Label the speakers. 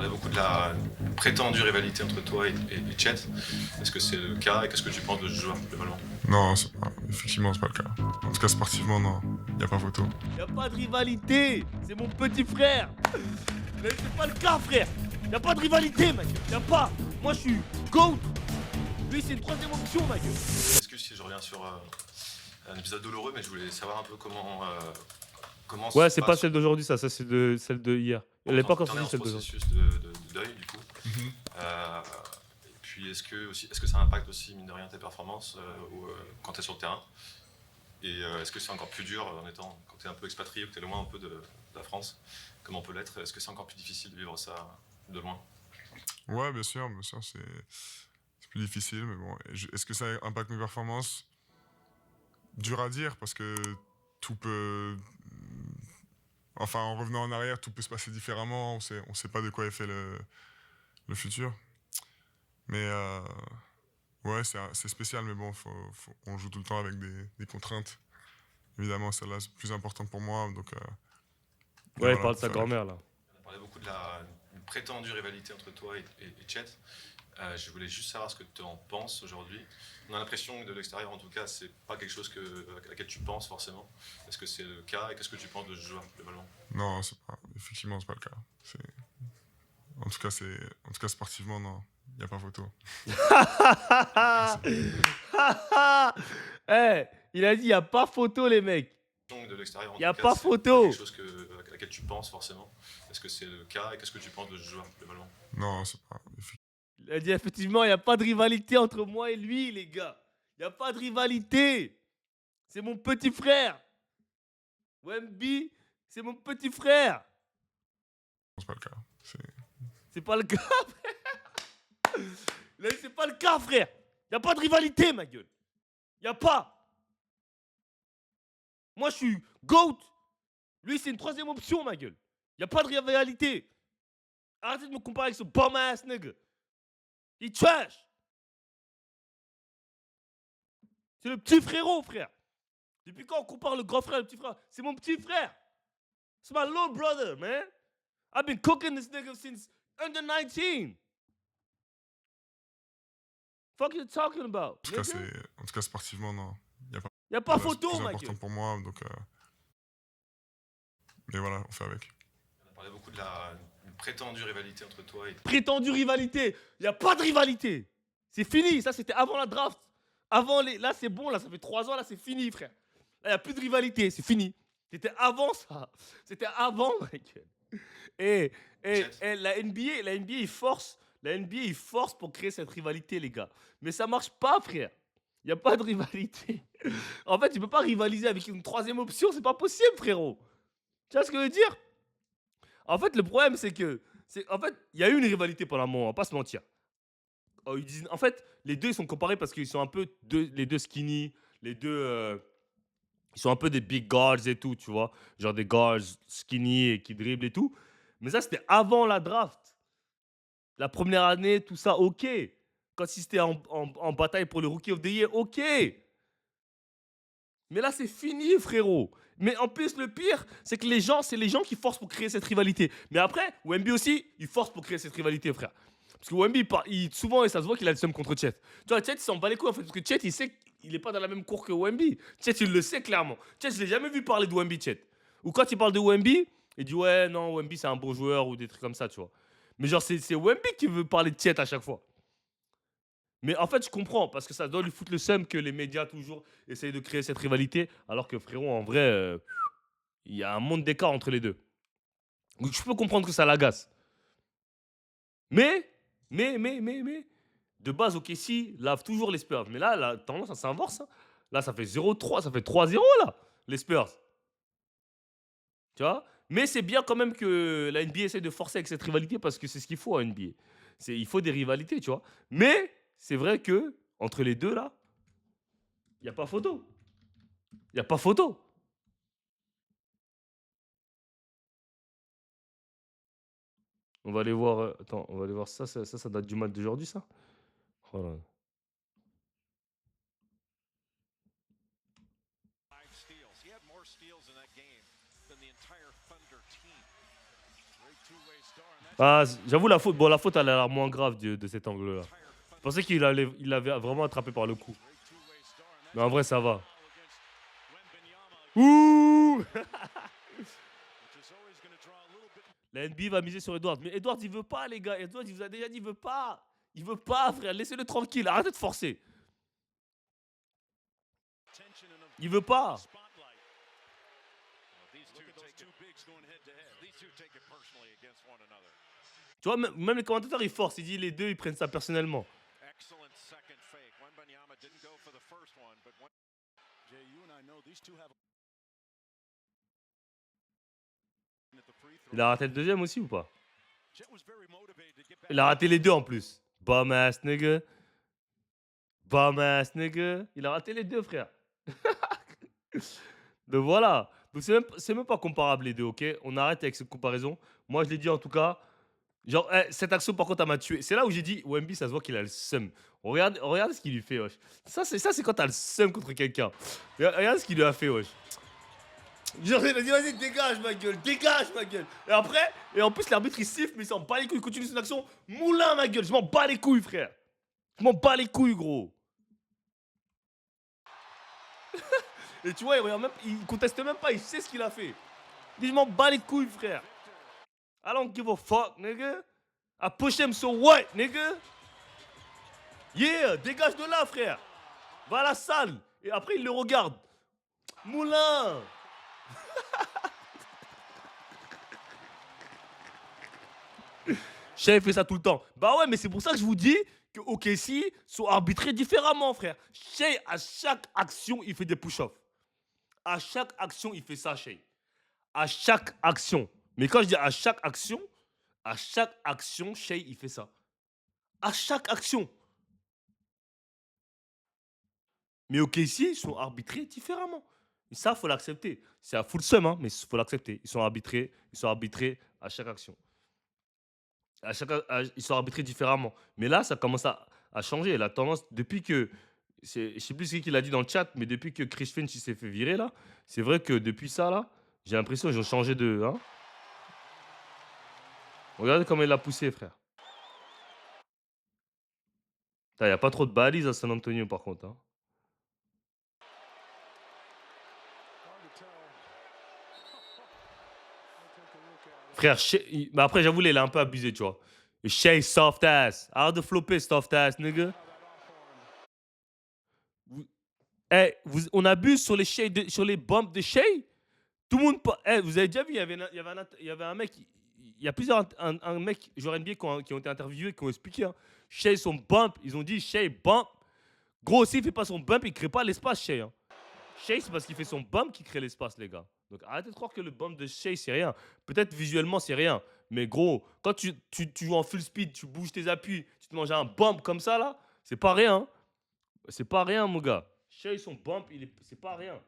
Speaker 1: parlait beaucoup de la prétendue rivalité entre toi et Chet. Est-ce que c'est le cas et qu'est-ce que tu penses de ce joueur globalement?
Speaker 2: Non, effectivement, c'est pas le cas. En tout cas, sportivement, non. Y a pas photo.
Speaker 3: Y a pas de rivalité, c'est mon petit frère. Mais c'est pas le cas, frère. Y a pas de rivalité, ma gueule. Y a pas. Moi, je suis GOAT. Lui, c'est une troisième option, ma gueule.
Speaker 1: Excuse si je reviens sur un épisode douloureux, mais je voulais savoir un peu comment.
Speaker 3: Ouais, c'est pas celle d'aujourd'hui, ça c'est celle de hier. Elle est pas encore
Speaker 1: sortie
Speaker 3: sortie, celle d'aujourd'hui.
Speaker 1: processus de deuil, du coup. Et puis, est-ce que ça impacte aussi, mine de rien, tes performances quand tu es sur le terrain? Et est-ce que c'est encore plus dur quand tu es un peu expatrié ou que tu es loin un peu de la France, comme on peut l'être? Est-ce que c'est encore plus difficile de vivre ça de loin?
Speaker 2: Ouais, bien sûr, c'est plus difficile, mais bon. Est-ce que ça impacte mes performances? Dur à dire, parce que tout peut... Enfin, en revenant en arrière, tout peut se passer différemment. On sait pas de quoi est fait le futur. Mais ouais, c'est spécial, mais bon, on joue tout le temps avec des contraintes. Évidemment, celle-là, c'est plus importante pour moi. Donc,
Speaker 3: ouais,
Speaker 2: voilà,
Speaker 3: il parle de sa grand-mère, là.
Speaker 1: On a parlé beaucoup de la prétendue rivalité entre toi et Chet. Je voulais juste savoir ce que tu en penses aujourd'hui. On a l'impression que de l'extérieur, en tout cas, c'est pas quelque chose à laquelle tu penses forcément. Est-ce que c'est le cas et qu'est-ce que tu penses de ce joueur globalement?
Speaker 2: non, effectivement, c'est pas le cas. En tout cas, sportivement, non. Y a pas photo.
Speaker 3: Hey, il a dit y a pas photo, les mecs.
Speaker 1: De l'extérieur, en
Speaker 3: Y a
Speaker 1: tout cas,
Speaker 3: pas
Speaker 1: c'est
Speaker 3: photo.
Speaker 1: pas quelque chose à laquelle tu penses forcément. Est-ce que c'est le cas et qu'est-ce que tu penses de ce joueur globalement?
Speaker 2: Non,
Speaker 3: Il a dit effectivement, il n'y a pas de rivalité entre moi et lui, les gars. Il n'y a pas de rivalité. C'est mon petit frère. Wemby, c'est mon petit frère.
Speaker 2: c'est pas le cas.
Speaker 3: C'est pas le cas, frère. Il a dit, c'est pas le cas, frère. Il n'y a pas de rivalité, ma gueule. Il n'y a pas. Moi, je suis GOAT. Lui, c'est une troisième option, ma gueule. Il n'y a pas de rivalité. Arrêtez de me comparer avec ce bum ass nigga. Il est trash. C'est le petit frérot, frère. Depuis quand on compare le grand frère et le petit frère? C'est mon petit frère. C'est my little brother, man. I've been cooking this nigga since under 19. Fuck you talking about?
Speaker 2: En tout cas, sportivement, non.
Speaker 3: Y a pas
Speaker 2: C'est
Speaker 3: photo,
Speaker 2: plus
Speaker 3: ma
Speaker 2: important
Speaker 3: gueule.
Speaker 2: pour moi, donc... Mais voilà, on fait avec.
Speaker 1: On a parlé beaucoup de la prétendue rivalité entre toi et
Speaker 3: Prétendue rivalité. Y a pas de rivalité. C'est fini. Ça, c'était avant la draft. Là, c'est bon. Là, ça fait 3 ans. Là, c'est fini, frère. Là, y a plus de rivalité. C'est fini. C'était avant ça. C'était avant, ma gueule. Et la NBA, ils forcent. La NBA, ils forcent pour créer cette rivalité, les gars. Mais ça marche pas, frère. Il n'y a pas de rivalité. En fait, tu peux pas rivaliser avec une troisième option. C'est pas possible, frérot. Tu vois ce que je veux dire? En fait, le problème, c'est que... En fait, il y a eu une rivalité pendant un moment, on va pas se mentir. En fait, les deux, ils sont comparés parce qu'ils sont un peu les deux skinny. Les deux... ils sont un peu des big guards et tout, tu vois. Genre des guards skinny et qui dribblent et tout. Mais ça, c'était avant la draft. La première année, tout ça, ok. Quand ils étaient en bataille pour le Rookie of the Year, ok. Mais là, c'est fini, frérot. Mais en plus, le pire, c'est que c'est les gens qui forcent pour créer cette rivalité. Mais après, Wemby aussi, il force pour créer cette rivalité, frère. Parce que Wemby, souvent, et ça se voit qu'il a le seum contre Chet. Tu vois, Chet, il s'en bat les couilles, en fait. Parce que Chet, il sait qu'il n'est pas dans la même cour que Wemby. Chet, il le sait clairement. Chet, je l'ai jamais vu parler de Wemby, Chet. Ou quand il parle de Wemby, il dit, ouais, non, Wemby, c'est un bon joueur, ou des trucs comme ça, tu vois. Mais genre, c'est Wemby qui veut parler de Chet à chaque fois. Mais en fait, je comprends, parce que ça doit lui foutre le seum que les médias toujours essayent de créer cette rivalité, alors que frérot, en vrai, il y a un monde d'écart entre les deux. Donc je peux comprendre que ça l'agace. Mais, de base, OKC lave toujours les Spurs. Mais là, la tendance, ça s'inverse. Hein. Là, ça fait 0-3, ça fait 3-0, là, les Spurs. Tu vois? Mais c'est bien quand même que la NBA essaie de forcer avec cette rivalité, parce que c'est ce qu'il faut à NBA. Il faut des rivalités, tu vois. Mais c'est vrai que entre les deux, là, il n'y a pas photo. Il n'y a pas photo. On va aller voir. Attends, on va aller voir ça. Ça date du match d'aujourd'hui, ça. Voilà. Ah, j'avoue, la faute, bon, la faute, elle a l'air moins grave de cet angle-là. Je pensais il l'avait vraiment attrapé par le cou. Mais en vrai, ça va. Ouh! La NBA va miser sur Edwards. Mais Edwards, il veut pas, les gars. Edwards, il vous a déjà dit, il veut pas. Il veut pas, frère. Laissez-le tranquille. Arrêtez de forcer. Il veut pas. Tu vois, même les commentateurs, ils forcent. Ils disent les deux, ils prennent ça personnellement. Il a raté le deuxième aussi ou pas? Il a raté les deux en plus. Bum ass nigga. Bum ass nigga. Il a raté les deux, frère. Donc voilà. Donc c'est même pas comparable les deux, ok? On arrête avec cette comparaison. Moi, je l'ai dit en tout cas. Genre, cette action, par contre, elle m'a tué. C'est là où j'ai dit, Wemby, ça se voit qu'il a le seum. Regarde ce qu'il lui fait, wesh. Ça, c'est quand t'as le seum contre quelqu'un. Regarde ce qu'il lui a fait, wesh. Genre, il a dit, vas-y, dégage ma gueule, dégage ma gueule. Et après, et en plus, l'arbitre il siffle, mais il s'en bat les couilles, il continue son action. Moulin ma gueule, je m'en bats les couilles, frère. Je m'en bats les couilles, gros. Et tu vois, il conteste même pas, il sait ce qu'il a fait. Il dit, je m'en bats les couilles, frère. I don't give a fuck, nigga. I push him so what, nigga? Yeah, dégage de là, frère. Va à la salle. Et après, il le regarde. Moulin. Shea fait ça tout le temps. Bah ouais, mais c'est pour ça que je vous dis que OKC sont arbitrés différemment, frère. Shea, à chaque action, il fait des push-offs. À chaque action, il fait ça, Shea. À chaque action. Mais quand je dis à chaque action, Shea, il fait ça. À chaque action. Mais OKC sont arbitrés différemment. Et ça, faut l'accepter. C'est à full seum, hein, mais faut l'accepter. Ils sont arbitrés à chaque action. Ils sont arbitrés différemment. Mais là, ça commence à changer. La tendance, depuis que. Je sais plus ce qu'il a dit dans le chat, mais depuis que Chris Finch il s'est fait virer, là, c'est vrai que depuis ça, là, j'ai l'impression qu'ils ont changé de. Hein. Regardez comment il l'a poussé, frère. Il n'y a pas trop de balises à San Antonio, par contre. Hein. Frère, mais après, j'avoue, il a un peu abusé, tu vois. Shea soft ass. Arrête de flopper, soft ass, nigga. On abuse sur sur les bumps de Shea. Tout le monde. Vous avez déjà vu, il y avait un mec. Il y a plusieurs un mec, joueur NBA, qui ont été interviewés, qui ont expliqué. Hein. Shea, son bump. Ils ont dit Shea bump. Gros, s'il ne fait pas son bump, il ne crée pas l'espace, Shea. Hein. Shea, c'est parce qu'il fait son bump qui crée l'espace, les gars. Donc arrêtez de croire que le bump de Shea, c'est rien. Peut-être visuellement, c'est rien. Mais gros, quand tu joues en full speed, tu bouges tes appuis, tu te manges un bump comme ça, là, c'est pas rien. Hein. C'est pas rien, mon gars. Shea, son bump, c'est pas rien.